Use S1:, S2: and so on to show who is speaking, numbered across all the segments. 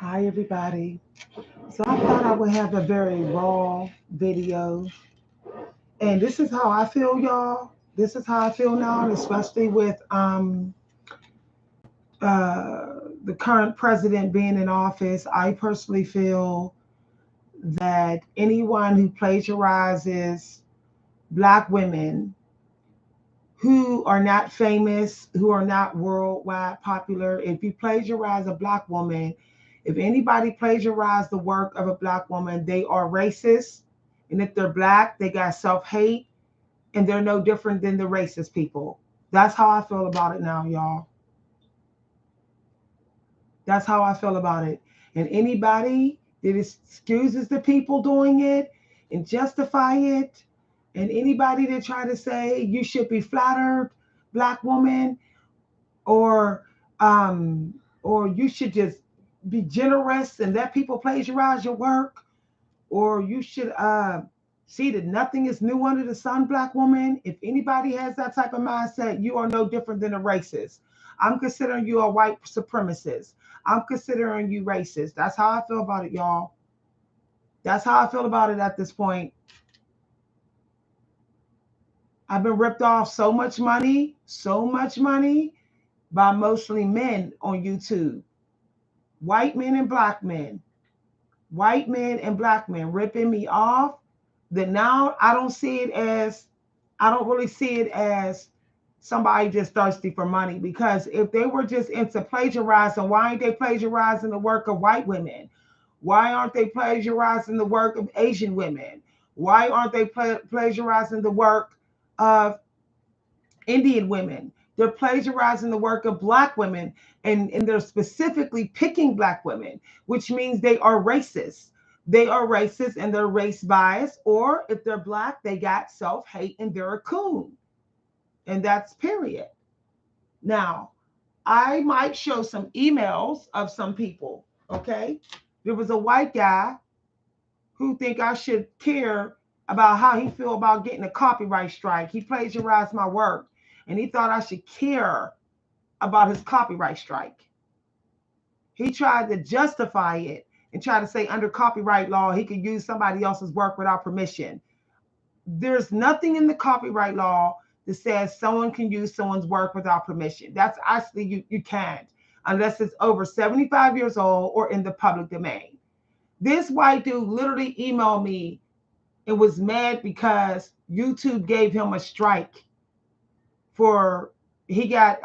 S1: Hi, everybody. So I thought I would have a very raw video. And this is how I feel, y'all. This is how I feel now, and especially with the current president being in office. I personally feel that anyone who plagiarizes Black women who are not famous, who are not worldwide popular, if you plagiarize a Black woman, if anybody plagiarized the work of a Black woman, they are racist. And if they're Black, they got self hate and they're no different than the racist people. That's how I feel about it now, y'all. That's how I feel about it. And anybody that excuses the people doing it and justify it, and anybody that try to say you should be flattered, Black woman, or um, or you should just be generous and let people plagiarize your work, or you should see that nothing is new under the sun, Black woman. If anybody has that type of mindset, you are no different than a racist. I'm considering you a white supremacist. I'm considering you racist. That's how I feel about it, y'all. That's how I feel about it at this point. I've been ripped off so much money by mostly men on YouTube. White men and Black men. White men and Black men ripping me off. That now I don't really see it as somebody just thirsty for money, because if they were just into plagiarizing, why ain't they plagiarizing the work of white women? Why aren't they plagiarizing the work of Asian women? Why aren't they plagiarizing the work of Indian women? They're plagiarizing the work of Black women, and they're specifically picking Black women, which means they are racist. They are racist and they're race biased, or if they're Black, they got self hate and they're a coon. And that's period. Now, I might show some emails of some people, okay? There was a white guy who think I should care about how he feel about getting a copyright strike. He plagiarized my work and he thought I should care about his copyright strike. He tried to justify it and try to say under copyright law he could use somebody else's work without permission. There's nothing in the copyright law that says someone can use someone's work without permission. That's actually, you can't, unless it's over 75 years old or in the public domain. This white dude literally emailed me and was mad because YouTube gave him a strike for he got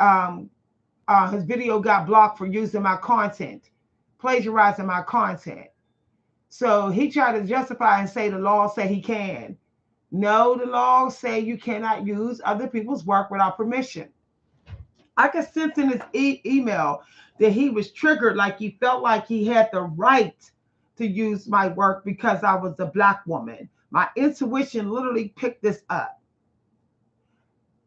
S1: his video got blocked for using my content, plagiarizing my content. So he tried to justify and say the law say he can. No, the law say you cannot use other people's work without permission. I could sense in his email that he was triggered, like he felt like he had the right to use my work because I was a Black woman. My intuition literally picked this up.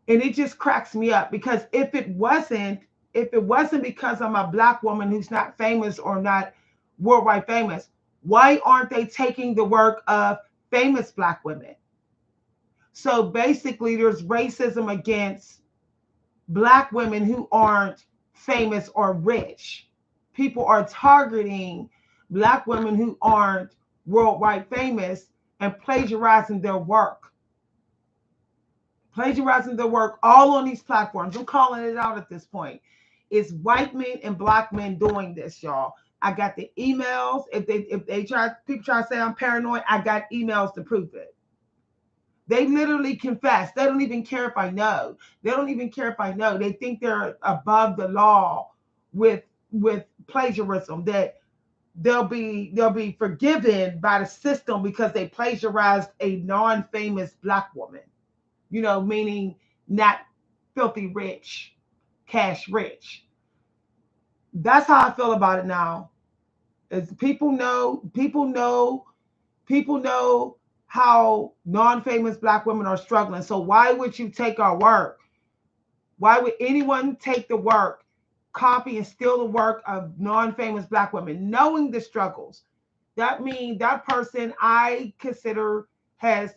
S1: And it just cracks me up, because if it wasn't because I'm a Black woman who's not famous or not worldwide famous, why aren't they taking the work of famous Black women? So basically, there's racism against Black women who aren't famous or rich. People are targeting Black women who aren't worldwide famous and plagiarizing their work. Plagiarizing their work all on these platforms. I'm calling it out at this point. It's white men and Black men doing this, y'all. I got the emails. If they try, people try to say I'm paranoid, I got emails to prove it. They literally confess. They don't even care if I know. They don't even care if I know. They think they're above the law with plagiarism, that they'll be forgiven by the system because they plagiarized a non-famous Black woman. Meaning not filthy rich, cash rich. That's how I feel about it now. Is people know how non-famous Black women are struggling. So why would you take our work? Why would anyone take the work, copy and steal the work of non-famous Black women, knowing the struggles? That means that person, I consider, has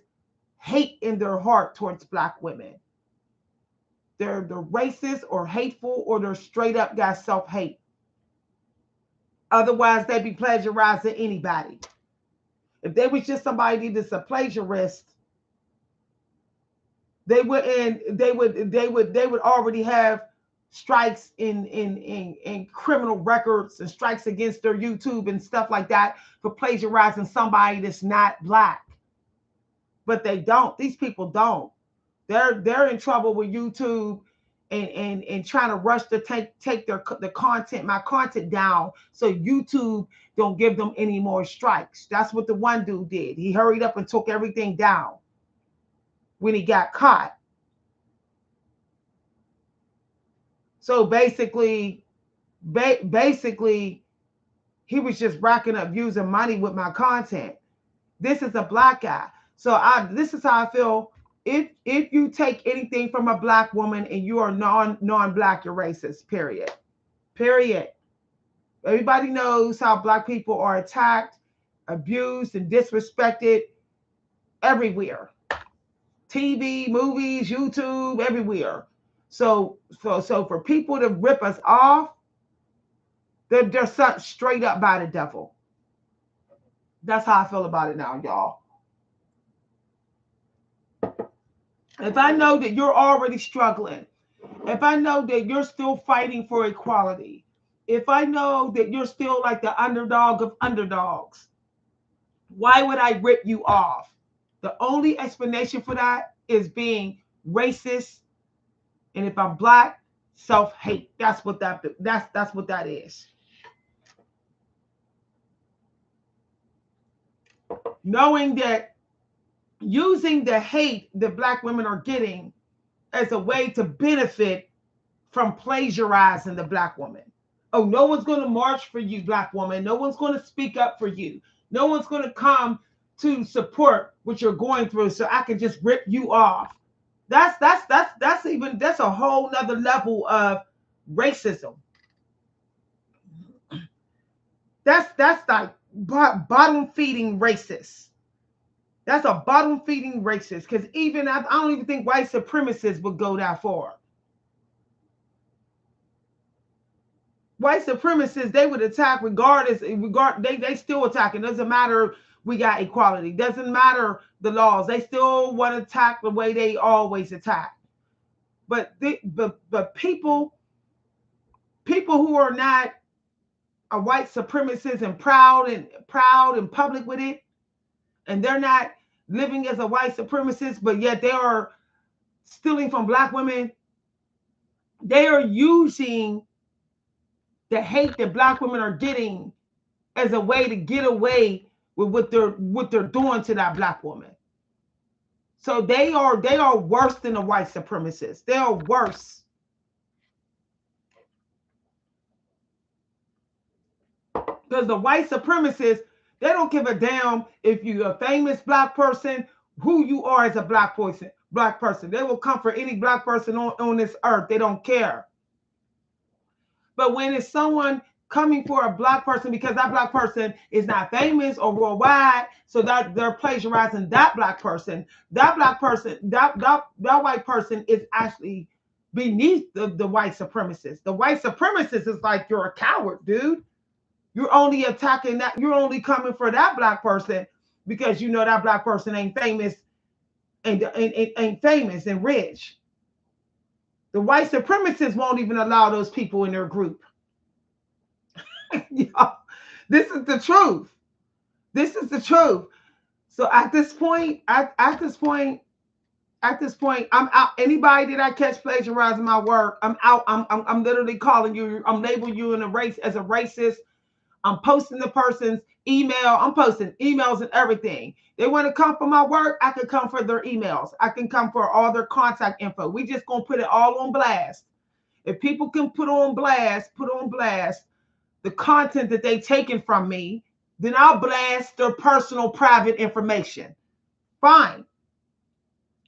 S1: hate in their heart towards Black women. They're racist or hateful, or they're straight up got self-hate. Otherwise, they'd be plagiarizing anybody. If they was just somebody that's a plagiarist, they would already have strikes in criminal records and strikes against their YouTube and stuff like that for plagiarizing somebody that's not black. But they don't. These people don't. They're in trouble with YouTube and trying to rush to take the content, my content down, so YouTube don't give them any more strikes. That's what the one dude did. He hurried up and took everything down when he got caught. So basically, he was just racking up views and money with my content. This is a black guy. So this is how I feel. If you take anything from a black woman and you are non-black, you're racist. Period. Period. Everybody knows how black people are attacked, abused, and disrespected everywhere. TV, movies, YouTube, everywhere. So for people to rip us off, they're such straight up by the devil. That's how I feel about it now, y'all. If I know that you're already struggling, if I know that you're still fighting for equality, if I know that you're still like the underdog of underdogs, why would I rip you off? The only explanation for that is being racist, and if I'm black, self-hate. That's what that is. Knowing that using the hate that black women are getting as a way to benefit from plagiarizing the black woman. Oh, no one's going to march for you, black woman. No one's going to speak up for you. No one's going to come to support what you're going through, so I can just rip you off. That's a whole nother level of racism. That's like bottom feeding racist. That's a bottom feeding racist, because even I don't even think white supremacists would go that far. White supremacists, they would attack regardless. They still attack. It doesn't matter. We got equality. Doesn't matter the laws. They still want to attack the way they always attack. But people who are not a white supremacist and proud and public with it, and they're not living as a white supremacist, but yet they are stealing from black women. They are using the hate that black women are getting as a way to get away with what they're doing to that black woman. So they are worse than the white supremacists. They are worse. Because the white supremacists, they don't give a damn if you're a famous black person, who you are as a black person. They will come for any black person on this earth. They don't care. But when it's someone coming for a black person because that black person is not famous or worldwide, so that they're plagiarizing that black person, that white person is actually beneath the white supremacist. The white supremacist is like, you're a coward, dude. You're only attacking that. You're only coming for that black person because you know that black person ain't famous and ain't famous and rich. The white supremacists won't even allow those people in their group. This is the truth. This is the truth. So at this point, I'm out. Anybody that I catch plagiarizing my work, I'm out. I'm literally calling you. I'm labeling you in a race as a racist. I'm posting the person's email. I'm posting emails and everything. They want to come for my work. I can come for their emails. I can come for all their contact info. We just gonna put it all on blast. If people can put on blast the content that they taken from me, then I'll blast their personal private information. Fine.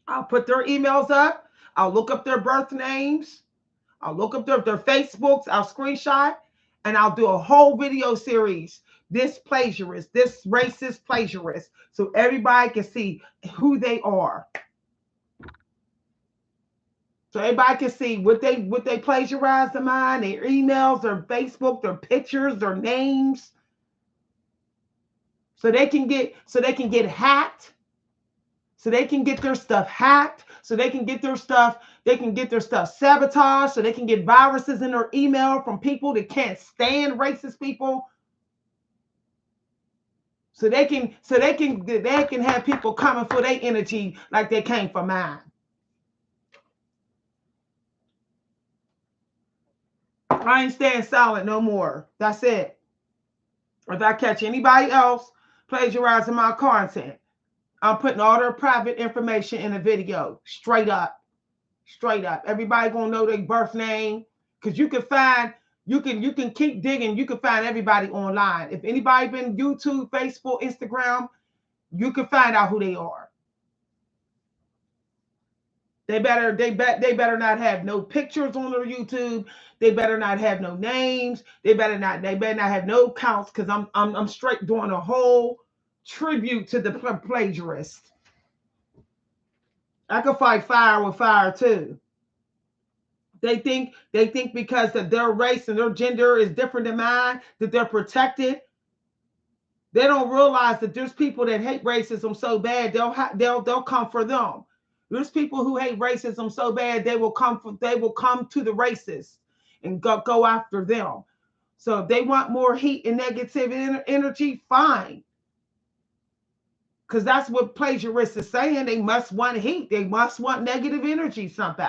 S1: I'll put their emails up. I'll look up their birth names. I'll look up their Facebooks. I'll screenshot. And I'll do a whole video series, this plagiarist, this racist plagiarist, so everybody can see who they are. So everybody can see what they plagiarized of mine, their emails, their Facebook, their pictures, their names. So they can get hacked. So they can get their stuff hacked. So they can get their stuff sabotaged. So they can get viruses in their email from people that can't stand racist people. So they can have people coming for their energy like they came for mine. I ain't staying silent no more. That's it. If I catch anybody else plagiarizing my content, I'm putting all their private information in a video. Straight up. Straight up. Everybody gonna know their birth name. Because you can keep digging, you can find everybody online. If anybody been YouTube, Facebook, Instagram, you can find out who they are. They better not have no pictures on their YouTube. They better not have no names. They better not have no counts, because I'm straight doing a whole tribute to the plagiarist. I could fight fire with fire too. They think because that their race and their gender is different than mine, that they're protected. They don't realize that there's people that hate racism so bad they'll come for them. There's people who hate racism so bad they will come to the racists and go after them. So if they want more heat and negative energy, fine. Because that's what plagiarists is saying. They must want heat. They must want negative energy, something.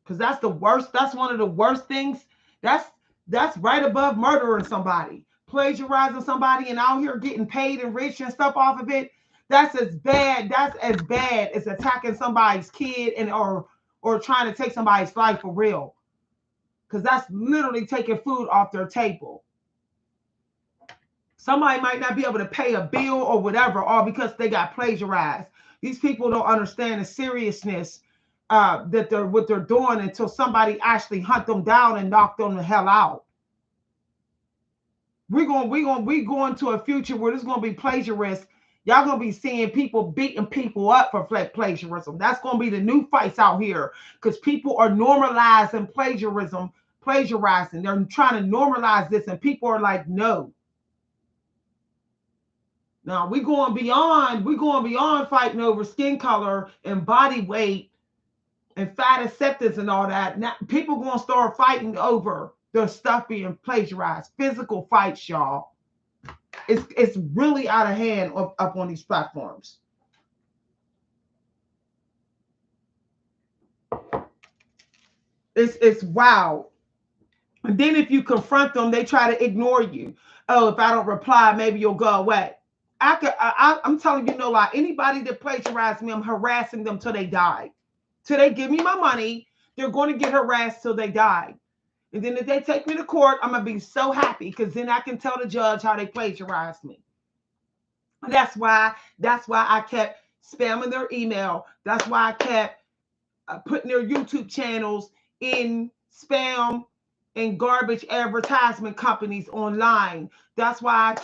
S1: Because that's the worst. That's one of the worst things. That's right above murdering somebody, plagiarizing somebody, and out here getting paid and rich and stuff off of it. That's as bad. That's as bad as attacking somebody's kid or trying to take somebody's life for real. Because that's literally taking food off their table. Somebody might not be able to pay a bill or whatever, all because they got plagiarized. These people don't understand the seriousness that what they're doing until somebody actually hunt them down and knock them the hell out. We going to a future where there's going to be plagiarists. Y'all going to be seeing people beating people up for plagiarism. That's going to be the new fights out here, because people are normalizing plagiarizing. They're trying to normalize this, and people are like, no. Now we're going beyond fighting over skin color and body weight and fat acceptance and all that. Now people gonna start fighting over their stuff being plagiarized. Physical fights, y'all. It's really out of hand up on these platforms. It's wild. And then if you confront them, they try to ignore you. Oh, if I don't reply, maybe you'll go away. I'm telling you no lie. Anybody that plagiarizes me, I'm harassing them till they die. Till they give me my money, they're going to get harassed till they die. And then if they take me to court, I'm going to be so happy, because then I can tell the judge how they plagiarized me. That's why I kept spamming their email. That's why I kept putting their YouTube channels in spam and garbage advertisement companies online. That's why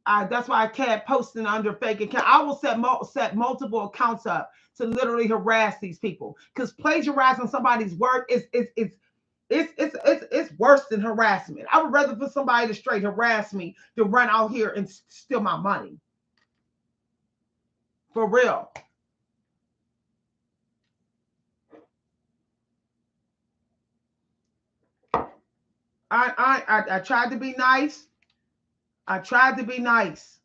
S1: I kept posting under fake account. I will set multiple accounts up to literally harass these people, because plagiarizing somebody's work is worse than harassment. I would rather for somebody to straight harass me than run out here and steal my money. For real. I tried to be nice. I tried to be nice.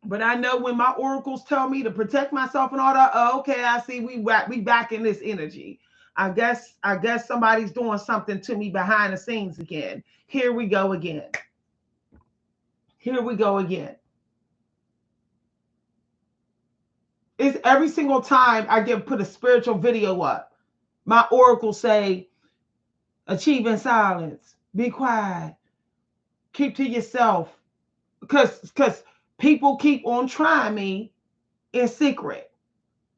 S1: But I know when my oracles tell me to protect myself and all that, oh, okay, I see we back in this energy. I guess somebody's doing something to me behind the scenes again. Here we go again. Here we go again. It's every single time I put a spiritual video up, my oracles say, achieve in silence, be quiet, keep to yourself. Because people keep on trying me in secret.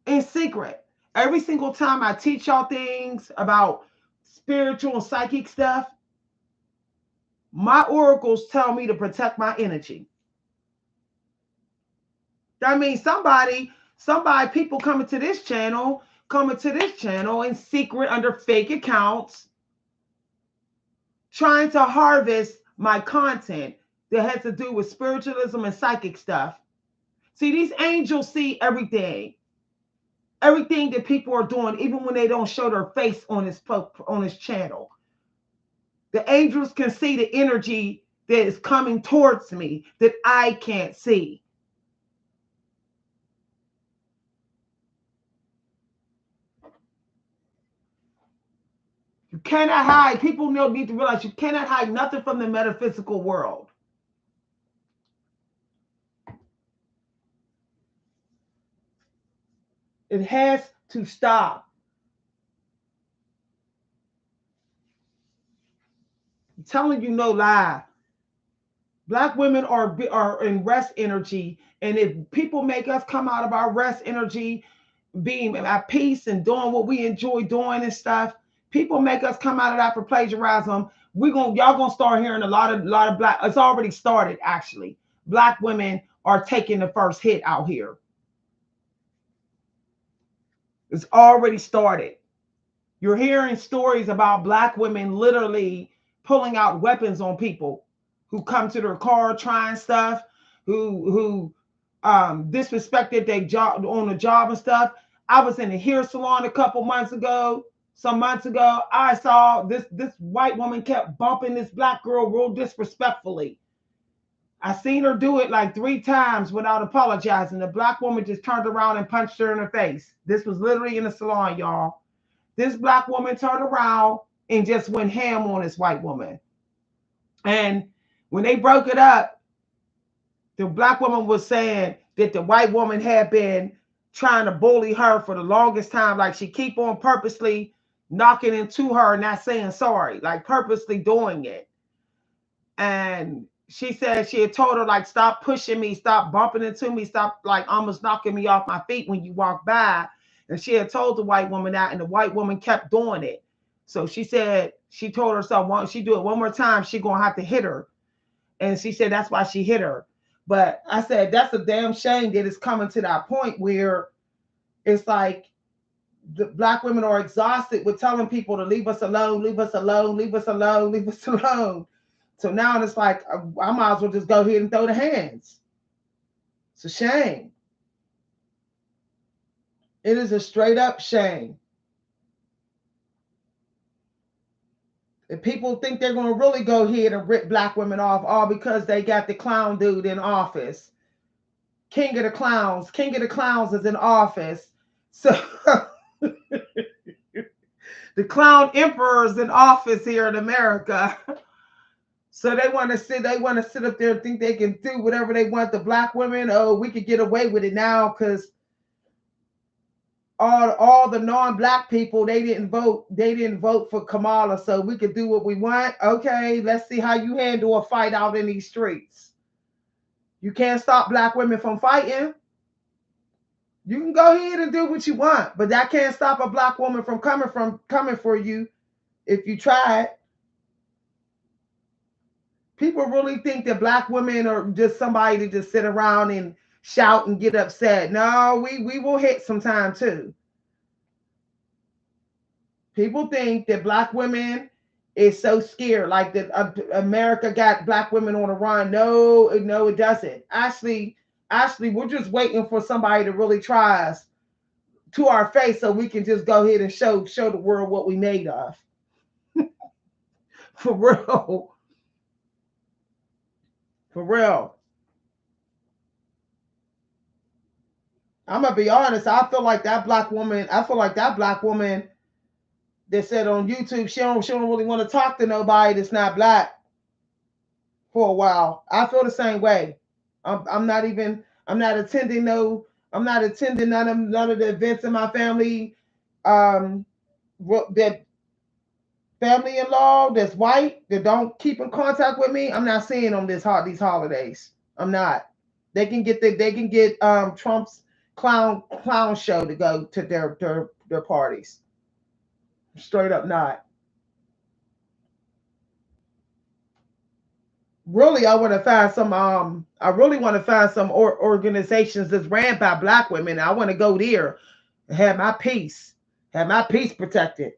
S1: In secret. Every single time I teach y'all things about spiritual and psychic stuff, my oracles tell me to protect my energy. That means people coming to this channel coming to this channel in secret under fake accounts, trying to harvest my content that has to do with spiritualism and psychic stuff. See, these angels see everything. Everything that people are doing, even when they don't show their face on this channel. The angels can see the energy that is coming towards me that I can't see. You cannot hide. People need to realize you cannot hide nothing from the metaphysical world. It has to stop. I'm telling you no lie. Black women are in rest energy. And if people make us come out of our rest energy, being at peace and doing what we enjoy doing and stuff, people make us come out of that for plagiarism. Y'all gonna start hearing a lot of black. It's already started actually. Black women are taking the first hit out here. It's already started. You're hearing stories about black women literally pulling out weapons on people who come to their car trying stuff, who disrespected their job on the job and stuff. I was in a hair salon some months ago. I saw this white woman kept bumping this black girl real disrespectfully. I seen her do it like 3 times without apologizing. The black woman just turned around and punched her in the face. This was literally in the salon, y'all. This black woman turned around and just went ham on this white woman. And when they broke it up, the black woman was saying that the white woman had been trying to bully her for the longest time. Like she keep on purposely knocking into her and not saying sorry, like purposely doing it. And she said she had told her, like, stop pushing me, stop bumping into me, stop like almost knocking me off my feet when you walk by. And she had told the white woman that, and the white woman kept doing it. So she said, she told herself, once she do it one more time, she gonna have to hit her. And she said that's why she hit her. But I said, that's a damn shame that it's coming to that point where it's like the black women are exhausted with telling people to leave us alone, leave us alone, leave us alone, leave us alone. So now it's like, I might as well just go ahead and throw the hands. It's a shame. It is a straight up shame. If people think they're going to really go ahead and rip black women off all because they got the clown dude in office. King of the clowns is in office. So the clown emperor is in office here in America. So they want to sit up there and think they can do whatever they want. The black women, oh, we could get away with it now because all the non-black people, they didn't vote for Kamala, so we could do what we want. Okay, let's see how you handle a fight out in these streets. You can't stop black women from fighting. You can go ahead and do what you want, but that can't stop a black woman from coming for you if you try it. People really think that black women are just somebody to just sit around and shout and get upset. No, we will hit sometime too. People think that black women is so scared, like that America got black women on the run. No, it doesn't. Actually, we're just waiting for somebody to really try us to our face so we can just go ahead and show the world what we made of. For real. For real. I'm gonna be honest. I feel like that black woman that said on YouTube she don't really want to talk to nobody that's not black for a while. I feel the same way. I'm not attending none of the events in my family. That family-in-law that's white that don't keep in contact with me. I'm not seeing them these holidays. I'm not. They can get Trump's clown show to go to their parties. Straight up not. Really, I want to find some. I really want to find some organizations that's ran by black women. I want to go there and have my peace. Have my peace protected.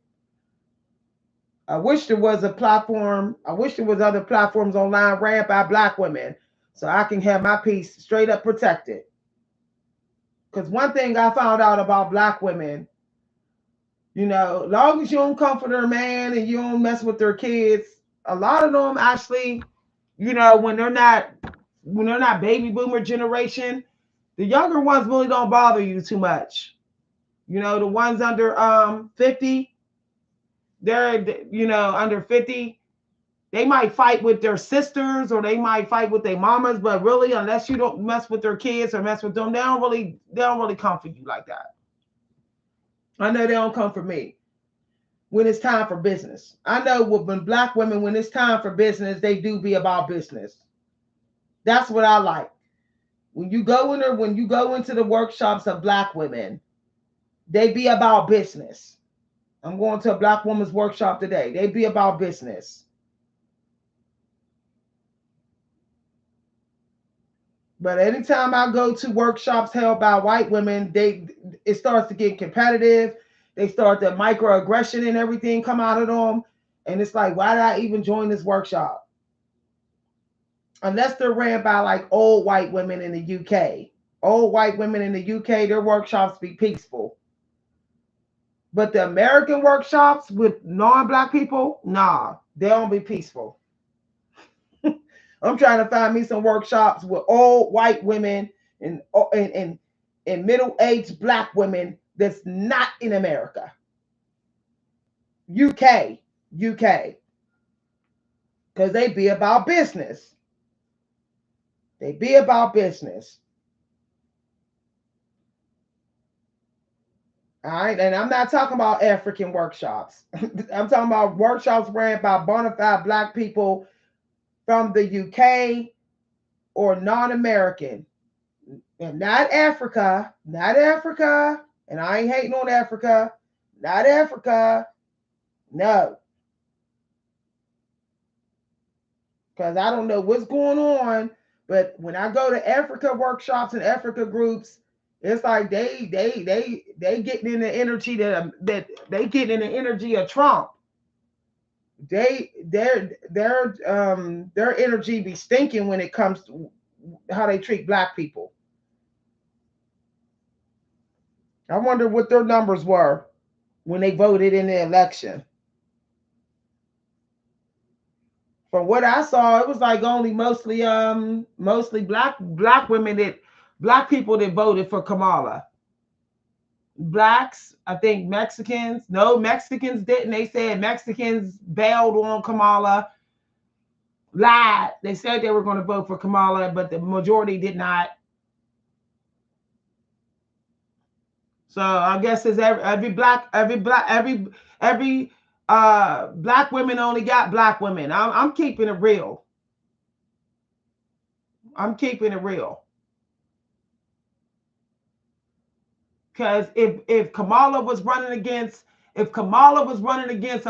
S1: I wish there was a platform. I wish there was other platforms online ran by black women so I can have my peace straight up protected. Because one thing I found out about black women, long as you don't comfort their man and you don't mess with their kids, a lot of them actually, when they're not baby boomer generation, the younger ones really don't bother you too much. The ones under 50, they're under 50, they might fight with their sisters or they might fight with their mamas, but really, unless you don't mess with their kids or mess with them, they don't really come for you like that. I know they don't come for me when it's time for business. I know when black women, when it's time for business, they do be about business. That's what I like. When you go in there, when you go into the workshops of black women, they be about business. I'm going to a black woman's workshop today. They be about business. But anytime I go to workshops held by white women, it starts to get competitive. They start the microaggression and everything come out of them. And it's like, why did I even join this workshop? Unless they're ran by like old white women in the UK. Old white women in the UK, their workshops be peaceful. But the American workshops with non-black people, nah, they don't be peaceful. I'm trying to find me some workshops with old white women and middle-aged black women that's not in America. UK. Because they be about business. They be about business. All right. And I'm not talking about African workshops. I'm talking about workshops ran by bona fide black people from the UK or non-American. And not Africa. Not Africa. And I ain't hating on Africa. Not Africa. No. Because I don't know what's going on. But when I go to Africa workshops and Africa groups, it's like they getting in the energy that they getting in the energy of Trump. Their energy be stinking when it comes to how they treat black people. I wonder what their numbers were when they voted in the election. From what I saw, it was like only mostly black women, black people that voted for Kamala. Blacks, I think Mexicans. No, Mexicans didn't. They said Mexicans bailed on Kamala. Lied. They said they were going to vote for Kamala, but the majority did not. So I guess it's every black women only got black women. I'm keeping it real. I'm keeping it real. Because if Kamala was running against a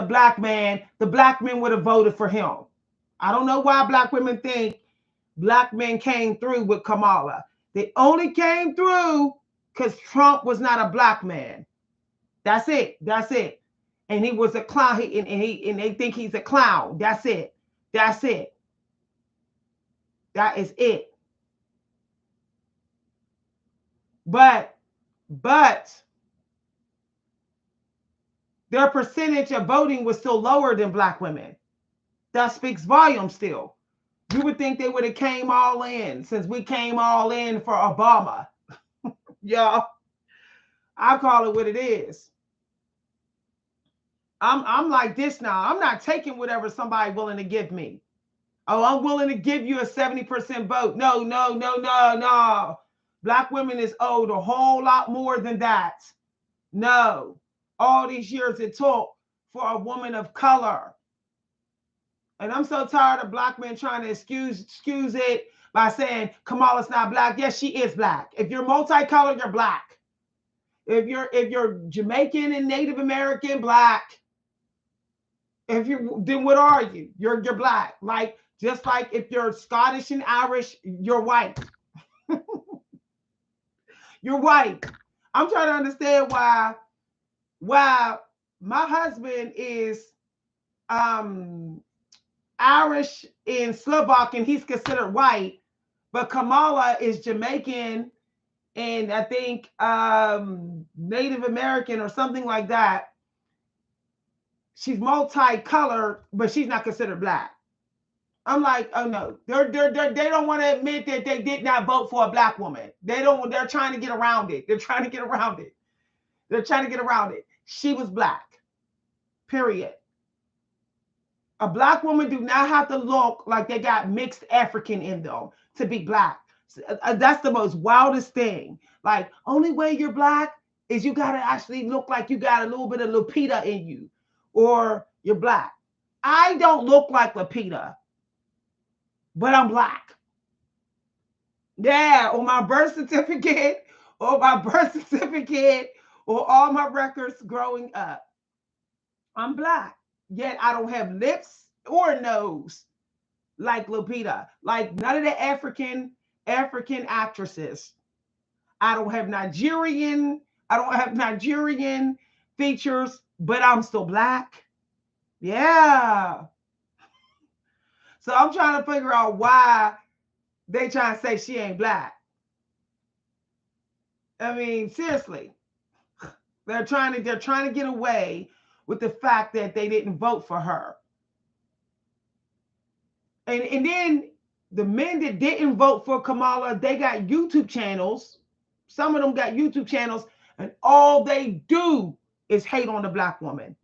S1: black man, the black men would have voted for him. I don't know why black women think black men came through with Kamala. They only came through because Trump was not a black man. That's it. That's it. And he was a clown. And they think he's a clown. That's it. That's it. That is it. But their percentage of voting was still lower than black women. That speaks volumes still. You would think they would have came all in since we came all in for Obama. Y'all, I call it what it is. I'm like this now. I'm not taking whatever somebody willing to give me. Oh, I'm willing to give you a 70% vote. No. Black women is owed a whole lot more than that. No. All these years it took for a woman of color. And I'm so tired of black men trying to excuse it by saying Kamala's not black. Yes, she is black. If you're multicolored, you're black. If you're Jamaican and Native American, black. Then what are you? You're black. Like just like if you're Scottish and Irish, you're white. You're white. I'm trying to understand why Well, my husband is um Irish and Slovak, and he's considered white. But Kamala is Jamaican and I think Native American or something like that. She's multicolored, but she's not considered black. I'm like, oh no, they don't want to admit that they did not vote for a black woman. They don't. They're trying to get around it. They're trying to get around it. They're trying to get around it. She was black. Period. A black woman do not have to look like they got mixed African in them to be black. That's the most wildest thing. Like, only way you're black is you got to actually look like you got a little bit of Lupita in you, or you're black. I don't look like Lupita, but I'm black. Yeah, on my birth certificate, or all my records growing up, I'm black. Yet I don't have lips or nose like Lupita, like none of the African actresses. I don't have Nigerian features, but I'm still black. Yeah. So I'm trying to figure out why they trying to say she ain't black. I mean, seriously. They're trying to get away with the fact that they didn't vote for her. And then the men that didn't vote for Kamala, they got YouTube channels. Some of them got YouTube channels, and all they do is hate on the black woman.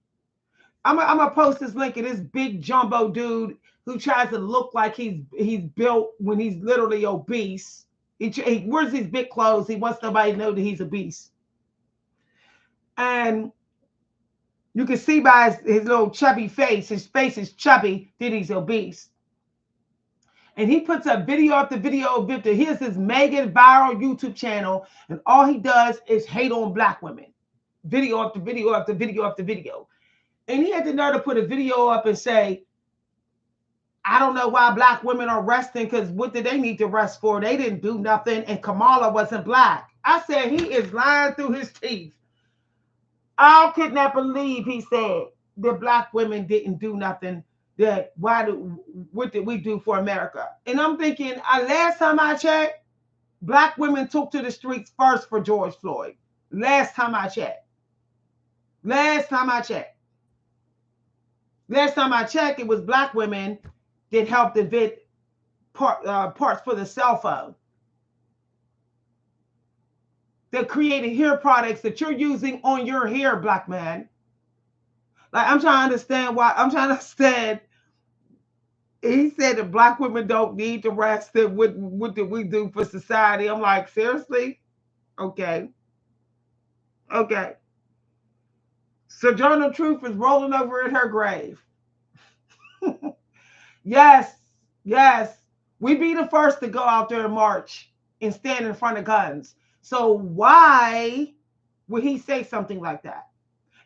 S1: I'm gonna post this link of this big jumbo dude who tries to look like he's built when he's literally obese. He wears these big clothes. He wants nobody to know that he's obese. And you can see by his little chubby face, his face is chubby, that he's obese. And he puts up video after video of Victor. Here's his mega viral YouTube channel, and all he does is hate on black women. Video after video after video after video. And he had the nerve to put a video up and say, I don't know why black women are resting, because what did they need to rest for? They didn't do nothing, and Kamala wasn't black. I said, he is lying through his teeth. I could not believe he said that black women didn't do nothing. That what did we do for America? And I'm thinking, last time I checked, black women took to the streets first for George Floyd. Last time I checked. Last time I checked, it was black women that helped invent parts for the cell phone. That created hair products that you're using on your hair, black man. Like, I'm trying to understand why. I'm trying to understand. He said that black women don't need to rest. That what did we do for society? I'm like, seriously? Okay. Okay. Sojourner Truth is rolling over in her grave. Yes. Yes. We be the first to go out there and march and stand in front of guns. So why would he say something like that?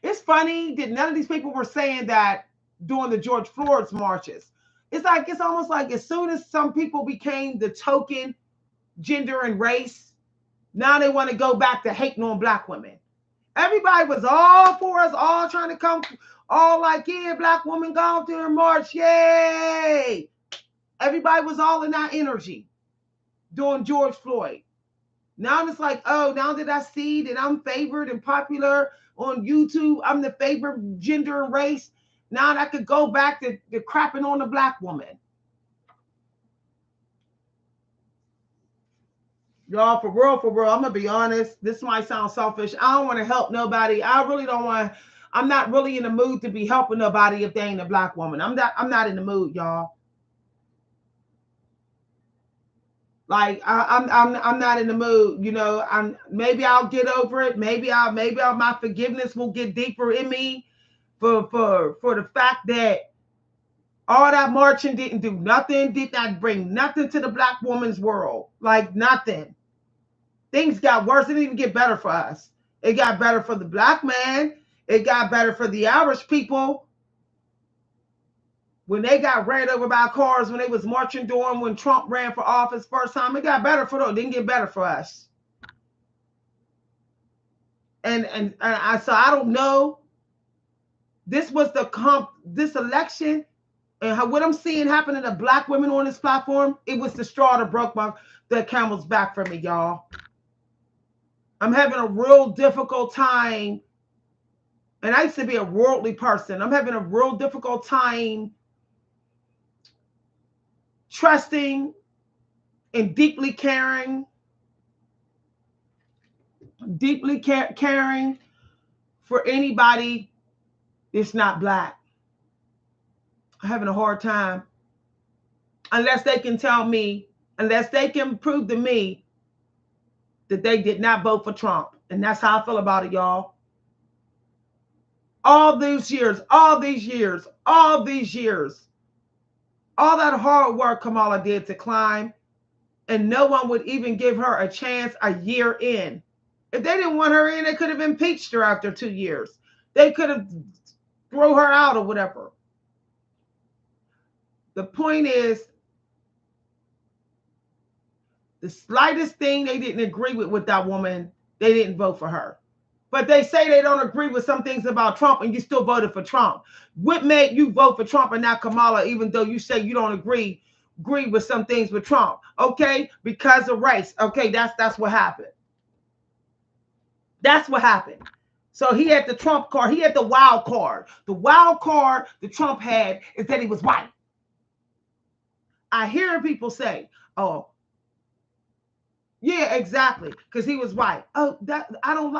S1: It's funny that none of these people were saying that during the George Floyd's marches. It's almost like as soon as some people became the token gender and race, now they want to go back to hating on black women. Everybody was all for us, all trying to come, all like, yeah, black woman, go out there and march, yay! Everybody was all in that energy during George Floyd. Now it's like, oh, now that I see that I'm favored and popular on YouTube, I'm the favored gender and race. Now I could go back to crapping on the black woman. Y'all, for real, I'm going to be honest. This might sound selfish. I don't want to help nobody. I really don't want. I'm not really in the mood to be helping nobody if they ain't a black woman. I'm not in the mood, y'all. Like, I'm not in the mood, you know. Maybe I'll get over it. Maybe my forgiveness will get deeper in me for the fact that all that marching didn't do nothing, did not bring nothing to the black woman's world. Like, nothing. Things got worse. It didn't get better for us. It got better for the black man. It got better for the Irish people. When they got ran over by cars, when they was marching during when Trump ran for office first time, it got better for them. It didn't get better for us. So I don't know. This was this election, and what I'm seeing happening to black women on this platform, it was the straw that broke the camel's back for me, y'all. I'm having a real difficult time, and I used to be a worldly person. I'm having a real difficult time trusting and deeply caring for anybody that's not black. I'm having a hard time. Unless they can tell me, unless they can prove to me that they did not vote for Trump. And that's how I feel about it, y'all. All these years, all that hard work Kamala did to climb, and no one would even give her a chance a year in. If they didn't want her in, they could have impeached her after 2 years. They could have thrown her out or whatever. The point is, the slightest thing they didn't agree with that woman, they didn't vote for her. But they say they don't agree with some things about Trump, and you still voted for Trump. What made you vote for Trump and not Kamala, even though you say you don't agree with some things with Trump? Okay, because of race. Okay, that's what happened. That's what happened. So he had the Trump card. He had the wild card. The wild card that Trump had is that he was white. I hear people say, "Oh, yeah, exactly," because he was white. Oh, that I don't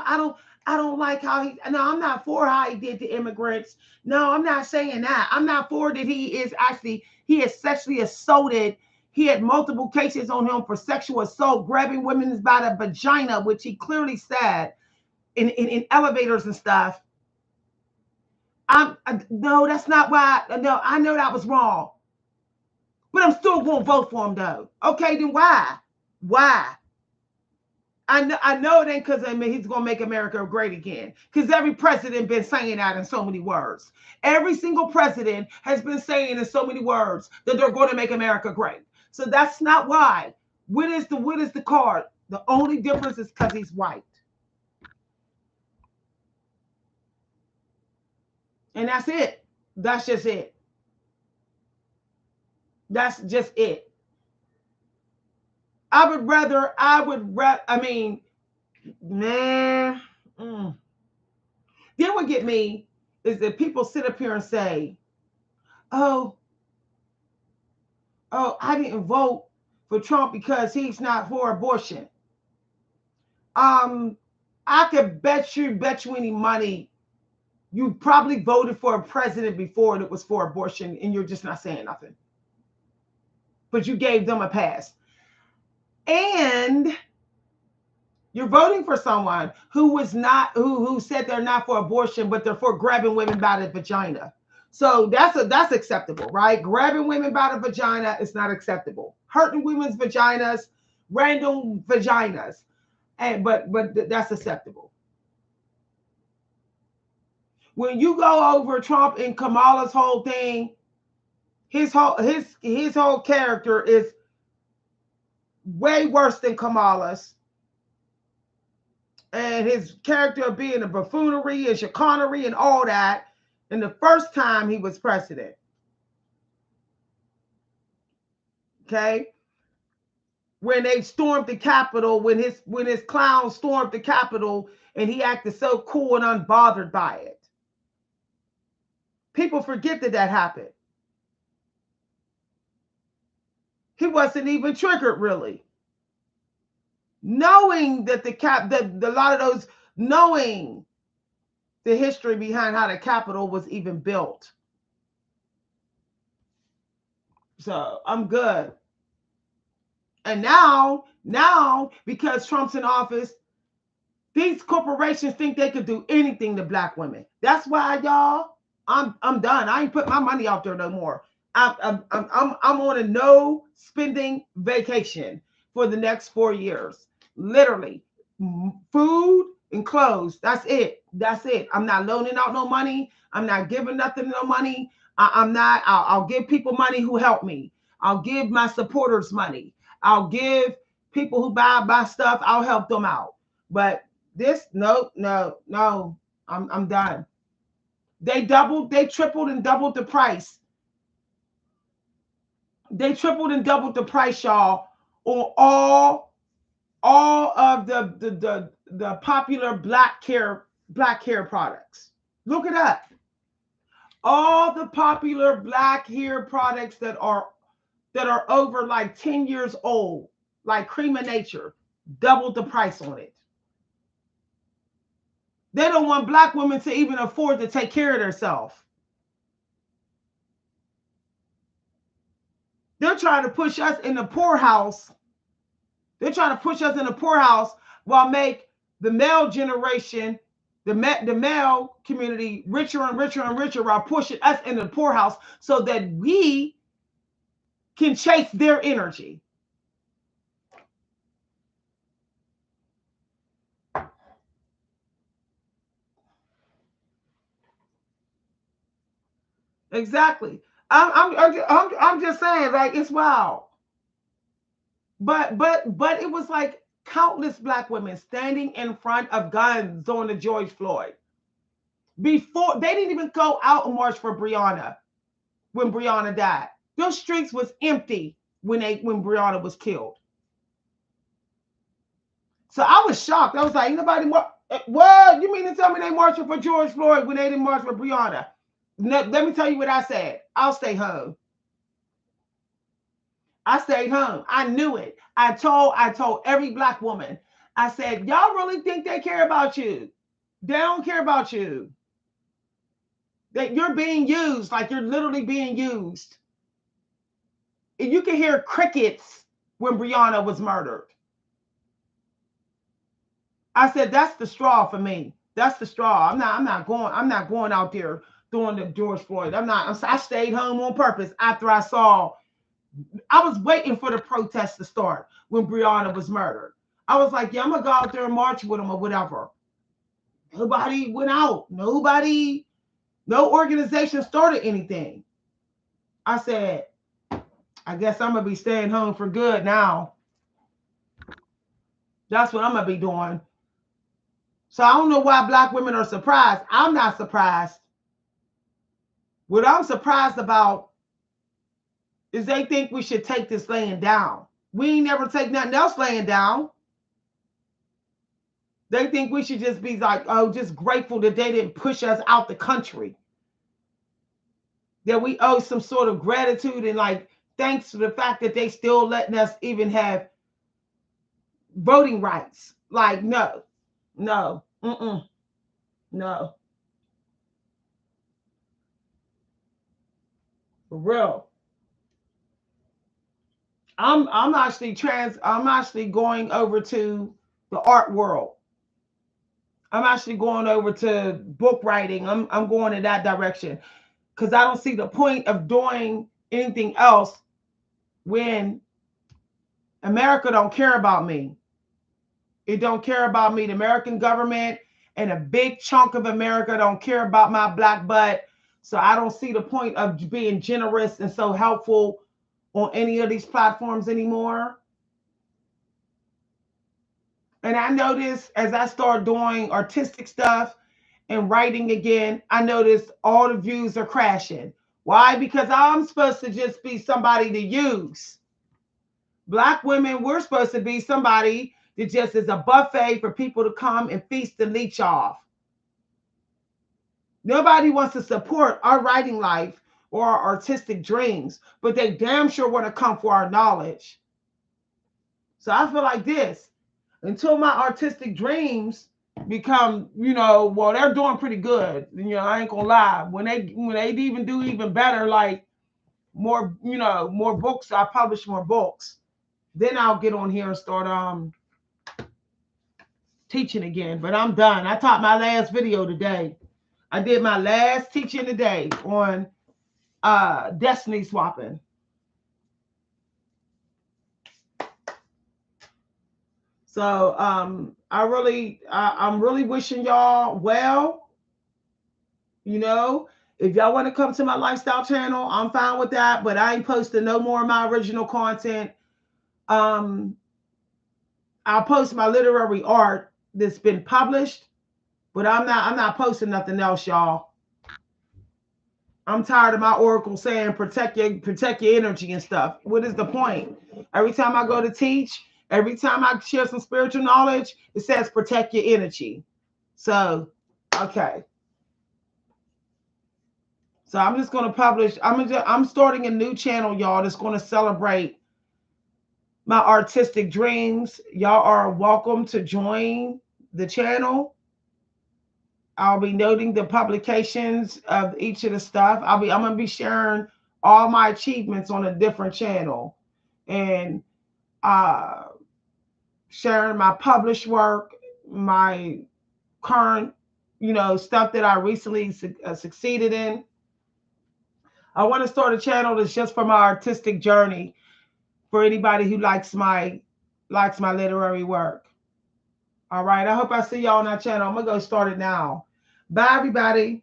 S1: like how he. No, I'm not for how he did to immigrants. No, I'm not saying that. I'm not for that. He is sexually assaulted. He had multiple cases on him for sexual assault, grabbing women by the vagina, which he clearly said in elevators and stuff. No, that's not why. No, I know that was wrong, but I'm still going to vote for him though. Okay, then why? Why? I know it ain't because he's going to make America great again. Because every president been saying that in so many words. Every single president has been saying in so many words that they're going to make America great. So that's not why. What is the card? The only difference is because he's white. And that's it. That's just it. That's just it. I mean, man. Then what get me is that people sit up here and say, oh, I didn't vote for Trump because he's not for abortion. I could bet you any money you probably voted for a president before that was for abortion, and you're just not saying nothing. But you gave them a pass. And you're voting for someone who said they're not for abortion, but they're for grabbing women by the vagina. So that's acceptable, right? Grabbing women by the vagina is not acceptable. Hurting women's vaginas, random vaginas, but that's acceptable. When you go over Trump and Kamala's whole thing, his whole character is way worse than Kamala's. And his character of being a buffoonery and chicanery and all that in the first time he was president. Okay? When they stormed the Capitol, when his clown stormed the Capitol and he acted so cool and unbothered by it. People forget that happened. He wasn't even triggered, really. Knowing that a lot of those, knowing the history behind how the Capitol was even built. So I'm good. And now, because Trump's in office, these corporations think they could do anything to black women. That's why, y'all, I'm done. I ain't put my money out there no more. I'm on a no spending vacation for the next 4 years. Literally, food and clothes. That's it. I'm not loaning out no money. I'm not giving nothing no money. I'll give people money who help me. I'll give my supporters money. I'll give people who buy stuff. I'll help them out. But This no. I'm done. They tripled and doubled the price. They tripled and doubled the price, y'all, on all of the popular black hair products. Look it up. All the popular black hair products that are over like 10 years old, like Cream of Nature, doubled the price on it. They don't want black women to even afford to take care of themselves. They're trying to push us in the poorhouse. They're trying to push us in the poorhouse while make the male generation, the male community richer and richer and richer while pushing us in the poorhouse so that we can chase their energy. Exactly. I'm just saying, like, it's wild. But it was like countless black women standing in front of guns on the George Floyd. Before they didn't even go out and march for Breonna when Breonna died. Those streets was empty when Breonna was killed. So I was shocked. I was like, nobody what? You mean to tell me they marching for George Floyd when they didn't march for Breonna? No, let me tell you what I said. I'll stay home. I stayed home. I knew it. I told every black woman. I said, y'all really think they care about you? They don't care about you. That you're being used, like you're literally being used. And you can hear crickets when Breonna was murdered. I said, that's the straw for me. That's the straw. I'm not going out there doing the George Floyd. I stayed home on purpose after I was waiting for the protest to start when Breonna was murdered. I was like, yeah, I'm gonna go out there and march with them or whatever. Nobody went out. No organization started anything. I said, I guess I'm gonna be staying home for good now. That's what I'm gonna be doing. So I don't know why black women are surprised. I'm not surprised. What I'm surprised about is they think we should take this laying down. We ain't never take nothing else laying down. They think we should just be like, oh, just grateful that they didn't push us out the country. That we owe some sort of gratitude and like thanks to the fact that they still letting us even have voting rights. Like, no, no, no, for real. I'm actually going over to the art world. I'm actually going over to book writing. I'm going in that direction because I don't see the point of doing anything else when America don't care about me. It don't care about me. The American government and a big chunk of America don't care about my black butt. So I don't see the point of being generous and so helpful on any of these platforms anymore. And I noticed as I start doing artistic stuff and writing again, I noticed all the views are crashing. Why? Because I'm supposed to just be somebody to use. Black women, we're supposed to be somebody that just is a buffet for people to come and feast and leech off. Nobody wants to support our writing life or our artistic dreams, but they damn sure want to come for our knowledge. So I feel like this until my artistic dreams become, well, they're doing pretty good. I ain't gonna lie. When they even do even better, like more, more books, I publish more books. Then I'll get on here and start teaching again. But I'm done. I taught my last video today. I did my last teaching today on destiny swapping. So I'm really wishing y'all well. If y'all want to come to my lifestyle channel, I'm fine with that. But I ain't posting no more of my original content. I'll post my literary art that's been published, but I'm not posting nothing else, y'all. I'm tired of my oracle saying protect your energy and stuff. What is the point? Every time I go to teach, every time I share some spiritual knowledge, it says protect your energy. So, okay. So I'm just going to publish. I'm starting a new channel, y'all, that's going to celebrate my artistic dreams. Y'all are welcome to join the channel. I'll be noting the publications of each of the stuff. I'm gonna be sharing all my achievements on a different channel, and uh sharing my published work, my current, stuff that I recently succeeded in. I want to start a channel that's just for my artistic journey for anybody who likes my literary work. All right. I hope I see y'all on that channel. I'm gonna go start it now. Bye, everybody.